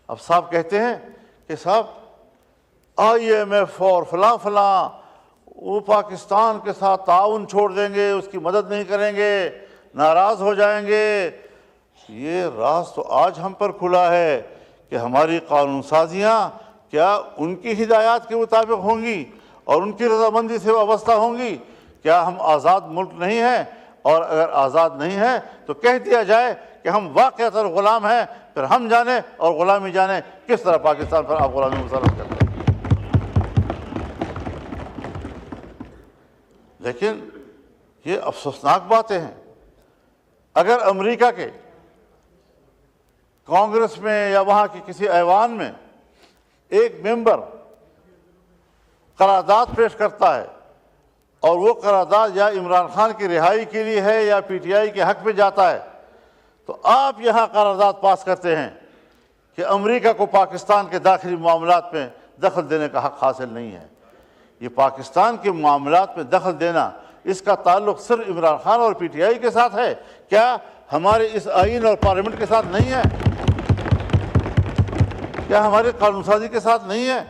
اب صاحب کہتے ہیں کہ صاحب IMF اور فلاں فلاں وہ پاکستان کے ساتھ تعاون چھوڑ دیں گے، اس کی مدد نہیں کریں گے، ناراض ہو جائیں گے۔ یہ راز تو آج ہم پر کھلا ہے کہ ہماری قانون سازیاں کیا ان کی ہدایات کے مطابق ہوں گی اور ان کی رضامندی سے وابستہ ہوں گی؟ کیا ہم آزاد ملک نہیں ہیں؟ اور اگر آزاد نہیں ہے تو کہہ دیا جائے کہ ہم واقعتاً غلام ہیں، پھر ہم جانیں اور غلامی جانیں کس طرح پاکستان پر آپ غلامی مسلط کرتے ہیں۔ لیکن یہ افسوسناک باتیں ہیں۔ اگر امریکہ کے کانگریس میں یا وہاں کی کسی ایوان میں ایک ممبر قرارداد پیش کرتا ہے اور وہ قرارداد یا عمران خان کی رہائی کے لیے ہے یا PTI کے حق میں جاتا ہے، تو آپ یہاں قرارداد پاس کرتے ہیں کہ امریکہ کو پاکستان کے داخلی معاملات میں دخل دینے کا حق حاصل نہیں ہے۔ یہ پاکستان کے معاملات میں دخل دینا، اس کا تعلق صرف عمران خان اور PTI کے ساتھ ہے؟ کیا ہمارے اس آئین اور پارلیمنٹ کے ساتھ نہیں ہے؟ کیا ہمارے قانون سازی کے ساتھ نہیں ہے؟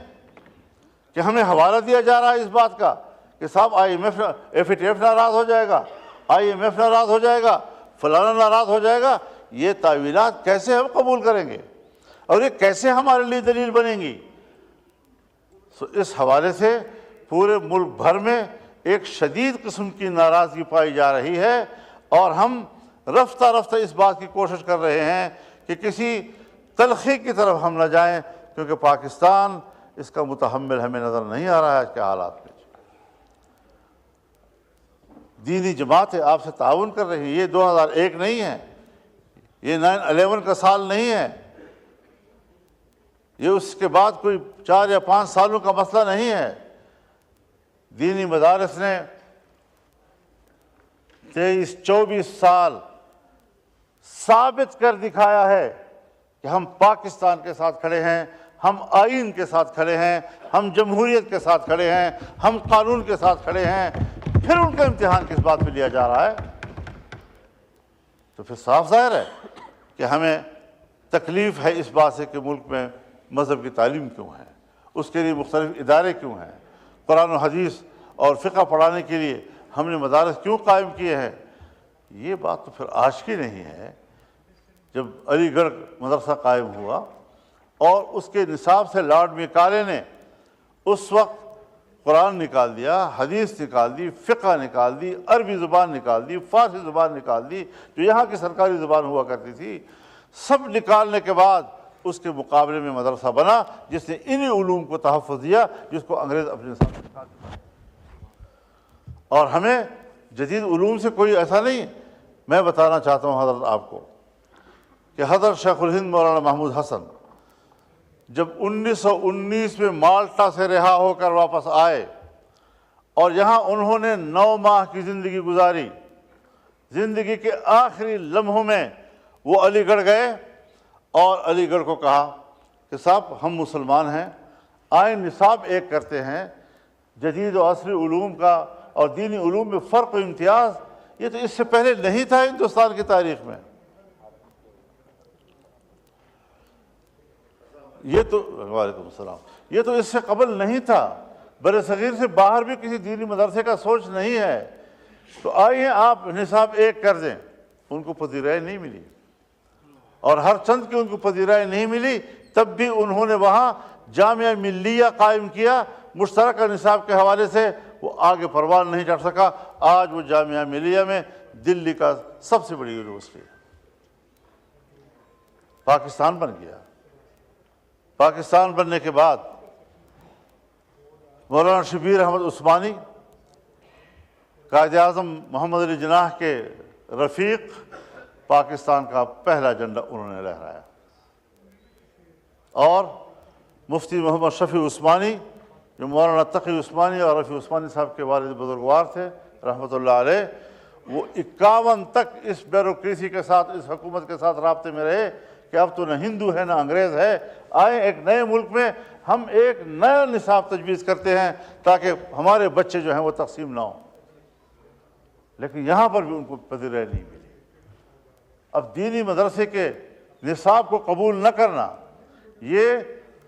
کہ ہمیں حوالہ دیا جا رہا ہے اس بات کا کہ صاحب FATF ناراض ہو جائے گا، IMF ناراض ہو جائے گا، فلانا ناراض ہو جائے گا؟ یہ تعویلات کیسے ہم قبول کریں گے اور یہ کیسے ہمارے لیے دلیل بنیں گی؟ اس حوالے سے پورے ملک بھر میں ایک شدید قسم کی ناراضگی پائی جا رہی ہے، اور ہم رفتہ رفتہ اس بات کی کوشش کر رہے ہیں کہ کسی تلخی کی طرف ہم نہ جائیں، کیونکہ پاکستان اس کا متحمل ہمیں نظر نہیں آ رہا ہے آج کے حالات میں۔ دینی جماعتیں آپ سے تعاون کر رہی ہیں، یہ 2001 نہیں ہے، یہ 9/11 کا سال نہیں ہے، یہ اس کے بعد کوئی 4 یا 5 سالوں کا مسئلہ نہیں ہے۔ دینی مدارس نے 23-24 سال ثابت کر دکھایا ہے کہ ہم پاکستان کے ساتھ کھڑے ہیں، ہم آئین کے ساتھ کھڑے ہیں، ہم جمہوریت کے ساتھ کھڑے ہیں، ہم قانون کے ساتھ کھڑے ہیں۔ پھر ان کا امتحان کس بات پہ لیا جا رہا ہے؟ تو پھر صاف ظاہر ہے کہ ہمیں تکلیف ہے اس بات سے کہ ملک میں مذہب کی تعلیم کیوں ہے، اس کے لیے مختلف ادارے کیوں ہیں، قرآن و حدیث اور فقہ پڑھانے کے لیے ہم نے مدارس کیوں قائم کیے ہیں۔ یہ بات تو پھر آج کی نہیں ہے۔ جب علی گڑھ مدرسہ قائم ہوا اور اس کے نصاب سے لارڈ میکالے نے اس وقت قرآن نکال دیا، حدیث نکال دی، فقہ نکال دی، عربی زبان نکال دی، فارسی زبان نکال دی، جو یہاں کی سرکاری زبان ہوا کرتی تھی، سب نکالنے کے بعد اس کے مقابلے میں مدرسہ بنا جس نے انہی علوم کو تحفظ دیا جس کو انگریز اپنے ساتھ نکال دیا۔ اور ہمیں جدید علوم سے کوئی ایسا نہیں۔ میں بتانا چاہتا ہوں حضرت آپ کو کہ حضرت شیخ الہند مولانا محمود حسن جب 1919 میں مالٹا سے رہا ہو کر واپس آئے اور یہاں انہوں نے 9 ماہ کی زندگی گزاری، زندگی کے آخری لمحوں میں وہ علی گڑھ گئے اور علی گڑھ کو کہا کہ صاحب ہم مسلمان ہیں، آئین نصاب ایک کرتے ہیں، جدید و عصری علوم کا اور دینی علوم میں فرق و امتیاز، یہ تو اس سے پہلے نہیں تھا ہندوستان کی تاریخ میں۔ وعلیکم السلام، یہ تو اس سے قبل نہیں تھا، بر صغیر سے باہر بھی کسی دینی مدرسے کا سوچ نہیں ہے۔ تو آئیے آپ نصاب ایک کر دیں۔ ان کو پذیرائی نہیں ملی، اور ہر چند کی ان کو پذیرائی نہیں ملی، تب بھی انہوں نے وہاں جامعہ ملیہ قائم کیا۔ مشترکہ نصاب کے حوالے سے وہ آگے پروان نہیں چڑھ سکا۔ آج وہ جامعہ ملیہ میں دلی کا سب سے بڑی یونیورسٹی ہے، پاکستان بن گیا۔ پاکستان بننے کے بعد مولانا شبیر احمد عثمانی، قائد اعظم محمد علی جناح کے رفیق، پاکستان کا پہلا جھنڈا انہوں نے لہرایا، اور مفتی محمد شفیع عثمانی جو مولانا تقی عثمانی اور رفیع عثمانی صاحب کے والد بزرگوار تھے رحمۃ اللہ علیہ، وہ 51 تک اس بیوروکریسی کے ساتھ، اس حکومت کے ساتھ رابطے میں رہے کہ اب تو نہ ہندو ہے نہ انگریز ہے، آئیں ایک نئے ملک میں ہم ایک نیا نصاب تجویز کرتے ہیں تاکہ ہمارے بچے جو ہیں وہ تقسیم نہ ہوں۔ لیکن یہاں پر بھی ان کو پذیرائی نہیں ملی۔ اب دینی مدرسے کے نصاب کو قبول نہ کرنا، یہ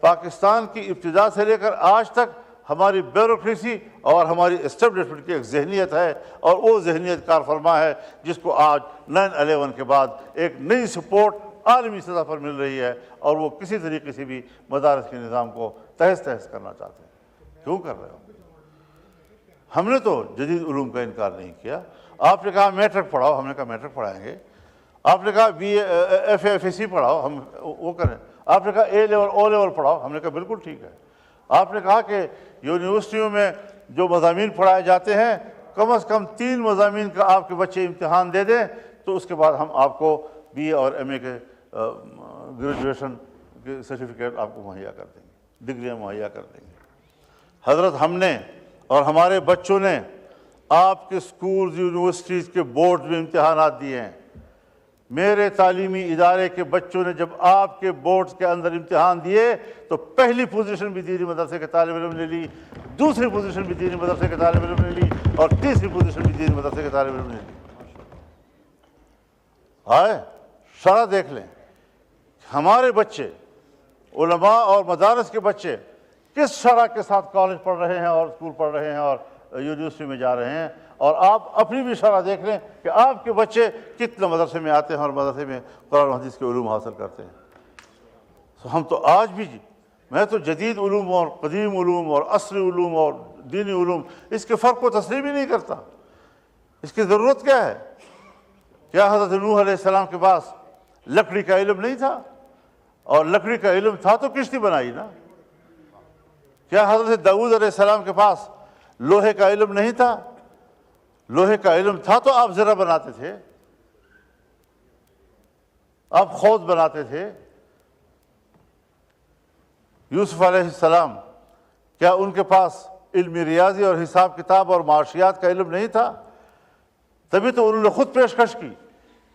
پاکستان کی ابتدا سے لے کر آج تک ہماری بیوروکریسی اور ہماری اسٹیبلشمنٹ کی ایک ذہنیت ہے، اور وہ ذہنیت کار فرما ہے جس کو آج 9/11 کے بعد ایک نئی سپورٹ عالمی سطح پر مل رہی ہے، اور وہ کسی طریقے سے بھی مدارس کے نظام کو تہس تہس کرنا چاہتے ہیں۔ کیوں کر رہے ہو؟ ہم نے تو جدید علوم کا انکار نہیں کیا۔ آپ نے کہا میٹرک پڑھاؤ، ہم نے کہا میٹرک پڑھائیں گے۔ آپ نے کہا BA FA پڑھاؤ، ہم وہ کریں۔ آپ نے کہا A لیول O لیول پڑھاؤ، ہم نے کہا بالکل ٹھیک ہے۔ آپ نے کہا کہ یونیورسٹیوں میں جو مضامین پڑھائے جاتے ہیں کم از کم 3 مضامین کا آپ کے بچے امتحان دے دیں تو اس کے بعد ہم آپ کو BA اور MA کے گریجویشن کے سرٹیفکیٹ آپ کو مہیا کر دیں گے، ڈگریاں مہیا کر دیں گے۔ حضرت ہم نے اور ہمارے بچوں نے آپ کے سکولز یونیورسٹیز کے بورڈ میں امتحانات دیے ہیں۔ میرے تعلیمی ادارے کے بچوں نے جب آپ کے بورڈز کے اندر امتحان دیے تو پہلی پوزیشن بھی دینی مدرسے کے طالب علم نے لی، دوسری پوزیشن بھی دینی مدرسے کے طالب علم نے لی، اور تیسری پوزیشن بھی دینی مدرسے کے طالب علم نے لی۔ آئے شرح دیکھ لیں، ہمارے بچے، علماء اور مدارس کے بچے کس شرح کے ساتھ کالج پڑھ رہے ہیں اور اسکول پڑھ رہے ہیں اور یونیورسٹی میں جا رہے ہیں، اور آپ اپنی بھی شرح دیکھ لیں کہ آپ کے بچے کتنے مدرسے میں آتے ہیں اور مدرسے میں قرآن و حدیث کے علوم حاصل کرتے ہیں۔ ہم تو آج بھی میں تو جدید علوم اور قدیم علوم اور عصری علوم اور دینی علوم اس کے فرق کو تسلیم ہی نہیں کرتا۔ اس کی ضرورت کیا ہے؟ کیا حضرت نوح علیہ السلام کے پاس لکڑی کا علم نہیں تھا؟ اور لکڑی کا علم تھا تو کشتی بنائی نا۔ کیا حضرت داؤد علیہ السلام کے پاس لوہے کا علم نہیں تھا؟ لوہے کا علم تھا تو آپ زرہ بناتے تھے، آپ خود بناتے تھے۔ یوسف علیہ السلام، کیا ان کے پاس علم ریاضی اور حساب کتاب اور معاشیات کا علم نہیں تھا؟ تبھی تو انہوں نے خود پیشکش کی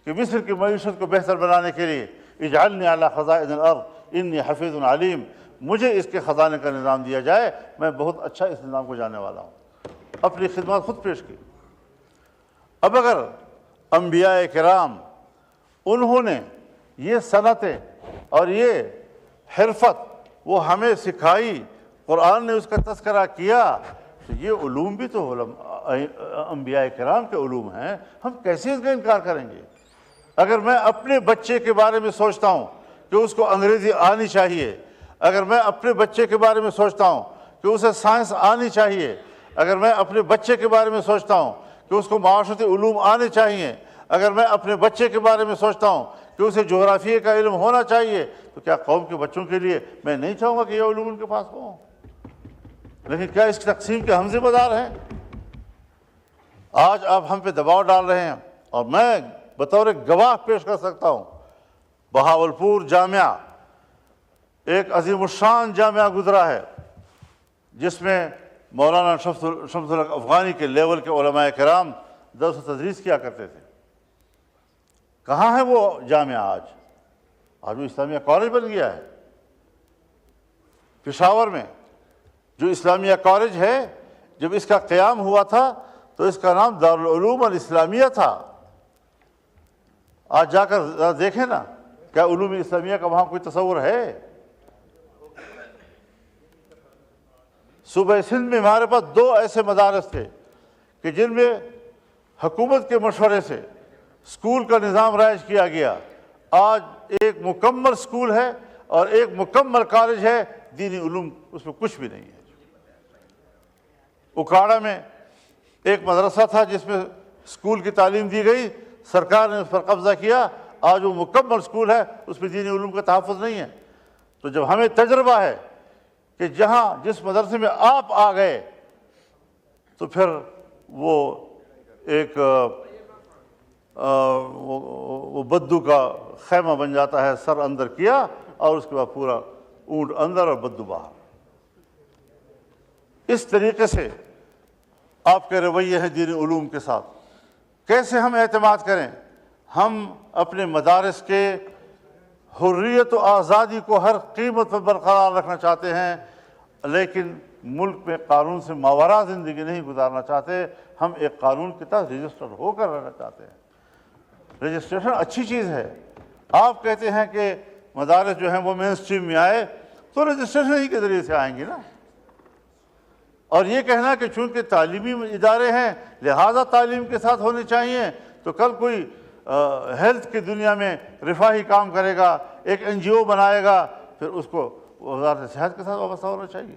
کہ مصر کی معیشت کو بہتر بنانے کے لیے اجعلنی علی خزائن الارض انی حفیظ علیم، مجھے اس کے خزانے کا نظام دیا جائے، میں بہت اچھا اس نظام کو جاننے والا ہوں۔ اپنی خدمات خود پیش کی۔ اب اگر انبیاء کرام انہوں نے یہ صنعتیں اور یہ حرفت وہ ہمیں سکھائی، قرآن نے اس کا تذکرہ کیا، تو یہ علوم بھی تو انبیاء کرام کے علوم ہیں، ہم کیسے اس کا انکار کریں گے؟ اگر میں اپنے بچے کے بارے میں سوچتا ہوں کہ اس کو انگریزی آنی چاہیے، اگر میں اپنے بچے کے بارے میں سوچتا ہوں کہ اسے سائنس آنی چاہیے، اگر میں اپنے بچے کے بارے میں سوچتا ہوں کہ اس کو معاشرتی علوم آنے چاہیے، اگر میں اپنے بچے کے بارے میں سوچتا ہوں کہ اسے جغرافیے کا علم ہونا چاہیے، تو کیا قوم کے بچوں کے لیے میں نہیں چاہوں گا کہ یہ علوم ان کے پاس ہوں؟ لیکن کیا اس تقسیم کے ہم ذمہ دار ہیں؟ آج آپ ہم پہ دباؤ ڈال رہے ہیں، اور میں بطور گواہ پیش کر سکتا ہوں، بہاولپور جامعہ ایک عظیم الشان جامعہ گزرا ہے جس میں مولانا شمس الحق افغانی کے لیول کے علماء کرام درس و تدریس کیا کرتے تھے۔ کہاں ہے وہ جامعہ آج؟ آج وہ اسلامیہ کالج بن گیا ہے۔ پشاور میں جو اسلامیہ کالج ہے، جب اس کا قیام ہوا تھا تو اس کا نام دارالعلوم الاسلامیہ تھا۔ آج جا کر ذرا دیکھیں نا، کیا علوم اسلامیہ کا وہاں کوئی تصور ہے؟ صوبہ سندھ میں ہمارے پاس 2 ایسے مدارس تھے کہ جن میں حکومت کے مشورے سے اسکول کا نظام رائج کیا گیا۔ آج ایک مکمل اسکول ہے اور ایک مکمل کالج ہے، دینی علوم اس میں کچھ بھی نہیں ہے۔ اکاڑا میں ایک مدرسہ تھا جس میں اسکول کی تعلیم دی گئی، سرکار نے اس پر قبضہ کیا، آج وہ مکمل اسکول ہے، اس میں دینی علوم کا تحفظ نہیں ہے۔ تو جب ہمیں تجربہ ہے کہ جہاں جس مدرسے میں آپ آ گئے تو پھر وہ ایک وہ بدو کا خیمہ بن جاتا ہے، سر اندر کیا اور اس کے بعد پورا اونٹ اندر اور بدو باہر۔ اس طریقے سے آپ کے رویے ہیں دینی علوم کے ساتھ، کیسے ہم اعتماد کریں؟ ہم اپنے مدارس کے حریت و آزادی کو ہر قیمت پر برقرار رکھنا چاہتے ہیں، لیکن ملک میں قانون سے ماوراء زندگی نہیں گزارنا چاہتے۔ ہم ایک قانون کے تحت رجسٹر ہو کر رہنا چاہتے ہیں۔ رجسٹریشن اچھی چیز ہے۔ آپ کہتے ہیں کہ مدارس جو ہیں وہ مین اسٹریم میں آئے تو رجسٹریشن ہی کے ذریعے سے آئیں گی نا. اور یہ کہنا کہ چونکہ تعلیمی ادارے ہیں لہذا تعلیم کے ساتھ ہونے چاہیے، تو کل کوئی ہیلتھ کی دنیا میں رفاہی کام کرے گا، ایک NGO بنائے گا، پھر اس کو وزارت صحت کے ساتھ وابستہ ہونا چاہیے.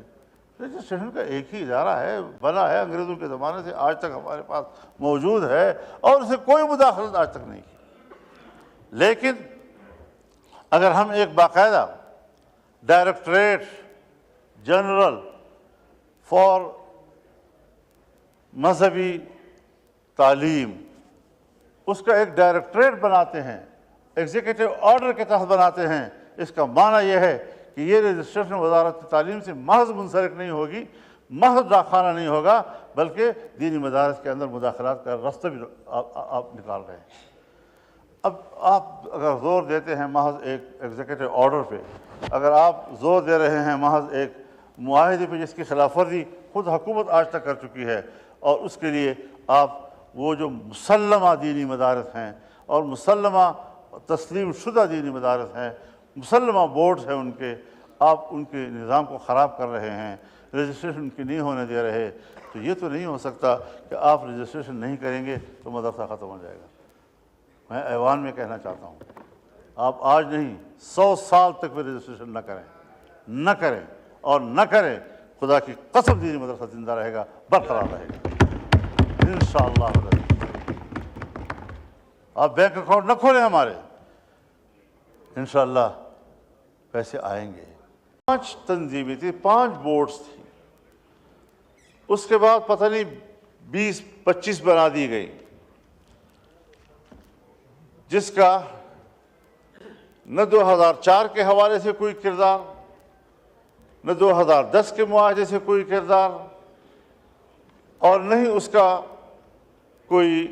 رجسٹریشن کا ایک ہی ادارہ ہے، بنا ہے انگریزوں کے زمانے سے آج تک ہمارے پاس موجود ہے، اور اسے کوئی مداخلت آج تک نہیں کی. لیکن اگر ہم ایک باقاعدہ ڈائریکٹریٹ جنرل فار مذہبی تعلیم، اس کا ایک ڈائریکٹریٹ بناتے ہیں، ایگزیکٹو آرڈر کے تحت بناتے ہیں، اس کا معنی یہ ہے کہ یہ رجسٹریشن وزارت تعلیم سے محض منسلک نہیں ہوگی، محض ڈاکخانہ نہیں ہوگا، بلکہ دینی مدارس کے اندر مداخلات کا راستہ بھی آپ نکال رہے ہیں. اب آپ اگر زور دیتے ہیں محض ایک ایگزیکٹو آرڈر پہ، اگر آپ زور دے رہے ہیں محض ایک معاہدے پہ جس کی خلاف ورزی خود حکومت آج تک کر چکی ہے، اور اس کے لیے آپ وہ جو مسلمہ دینی مدارس ہیں اور مسلمہ تسلیم شدہ دینی مدارس ہیں، مسلمہ بورڈز ہیں ان کے، آپ ان کے نظام کو خراب کر رہے ہیں، رجسٹریشن ان کی نہیں ہونے دے رہے، تو یہ تو نہیں ہو سکتا کہ آپ رجسٹریشن نہیں کریں گے تو مدرسہ ختم ہو جائے گا. میں ایوان میں کہنا چاہتا ہوں، آپ آج نہیں 100 سال تک بھی رجسٹریشن نہ کریں اور نہ کریں، خدا کی قسم دینی مدرسہ زندہ رہے گا، برقرار رہے گا انشاءاللہ. آپ بینک اکاؤنٹ نہ کھولیں ہمارے، انشاءاللہ پیسے آئیں گے. 5 تنظیمیں تھیں، 5 بورڈز تھیں، اس کے بعد پتہ نہیں 20-25 بنا دی گئی، جس کا نہ 2004 کے حوالے سے کوئی کردار، نہ 2010 کے معاہدے سے کوئی کردار، اور نہ ہی اس کا کوئی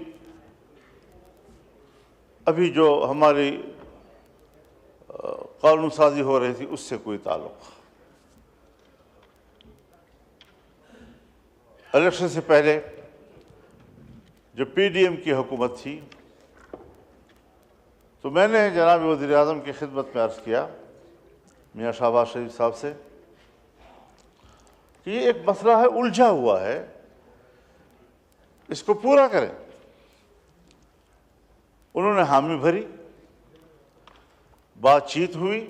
ابھی جو ہماری قانون سازی ہو رہی تھی اس سے کوئی تعلق. الیکشن سے پہلے جب PDM کی حکومت تھی تو میں نے جناب وزیر اعظم کی خدمت میں عرض کیا میاں شہباز شریف صاحب سے کہ یہ ایک مسئلہ ہے، الجھا ہوا ہے، اس کو پورا کریں. انہوں نے حامی بھری، بات چیت ہوئی،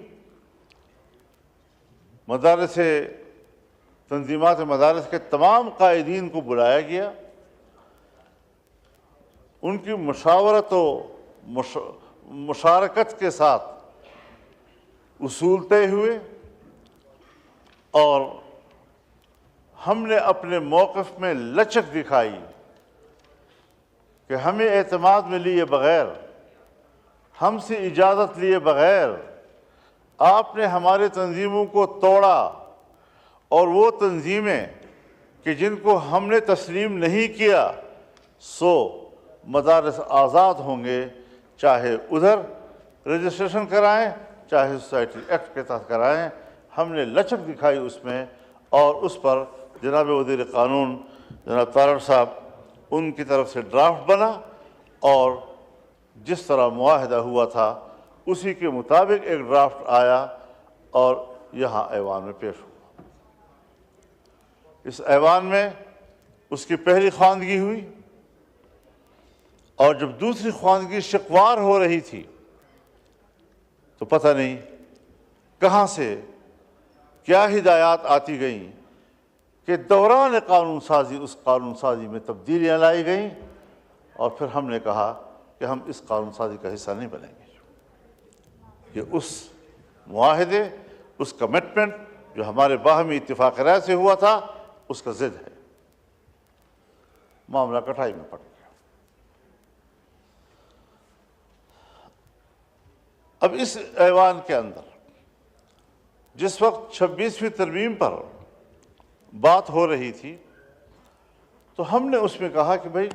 مدارس تنظیمات مدارس کے تمام قائدین کو بلایا گیا، ان کی مشاورت و مشارکت کے ساتھ اصول طے ہوئے، اور ہم نے اپنے موقف میں لچک دکھائی کہ ہمیں اعتماد میں لیے بغیر، ہم سے اجازت لیے بغیر آپ نے ہماری تنظیموں کو توڑا، اور وہ تنظیمیں کہ جن کو ہم نے تسلیم نہیں کیا سو مدارس آزاد ہوں گے، چاہے ادھر رجسٹریشن کرائیں چاہے سوسائٹی ایکٹ کے تحت کرائیں. ہم نے لچک دکھائی اس میں، اور اس پر جناب وزیر قانون جناب تارڑ صاحب ان کی طرف سے ڈرافٹ بنا، اور جس طرح معاہدہ ہوا تھا اسی کے مطابق ایک ڈرافٹ آیا اور یہاں ایوان میں پیش ہوا. اس ایوان میں اس کی پہلی خواندگی ہوئی، اور جب دوسری خواندگی شکوار ہو رہی تھی تو پتہ نہیں کہاں سے کیا ہدایات آتی گئیں کہ دوران قانون سازی اس قانون سازی میں تبدیلیاں لائی گئیں، اور پھر ہم نے کہا کہ ہم اس قانون سازی کا حصہ نہیں بنیں گے. یہ اس معاہدے، اس کمٹمنٹ جو ہمارے باہمی اتفاق رائے سے ہوا تھا اس کا ضد ہے. معاملہ کٹھائی میں پڑ گیا. اب اس ایوان کے اندر جس وقت 26ویں ترمیم پر بات ہو رہی تھی تو ہم نے اس میں کہا کہ بھائی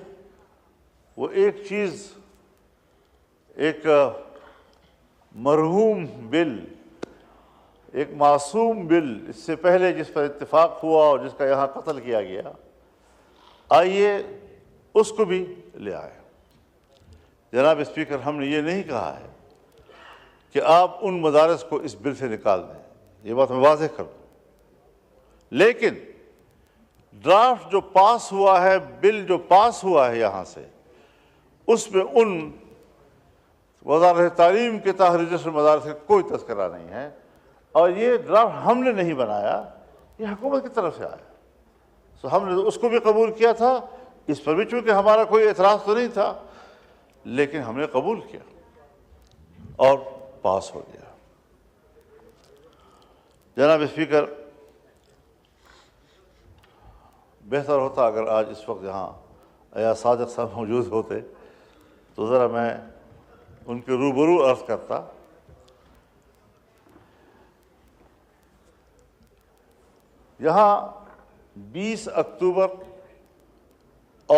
وہ ایک چیز، ایک مرحوم بل، ایک معصوم بل اس سے پہلے جس پر اتفاق ہوا اور جس کا یہاں قتل کیا گیا، آئیے اس کو بھی لے آئے. جناب اسپیکر، ہم نے یہ نہیں کہا ہے کہ آپ ان مدارس کو اس بل سے نکال دیں، یہ بات میں واضح کر دوں۔ لیکن ڈرافٹ جو پاس ہوا ہے، بل جو پاس ہوا ہے یہاں سے، اس میں ان وزارت تعلیم کے تحت رجسٹرڈ مدارس کا کوئی تذکرہ نہیں ہے، اور یہ ڈرافٹ ہم نے نہیں بنایا، یہ حکومت کی طرف سے آیا۔ تو ہم نے اس کو بھی قبول کیا تھا، اس پر بھی چونکہ ہمارا کوئی اعتراض تو نہیں تھا، لیکن ہم نے قبول کیا اور پاس ہو گیا۔ جناب اسپیکر، بہتر ہوتا اگر آج اس وقت یہاں ایاز صادق صاحب موجود ہوتے تو ذرا میں ان کے روبرو عرض کرتا۔ یہاں 20 اکتوبر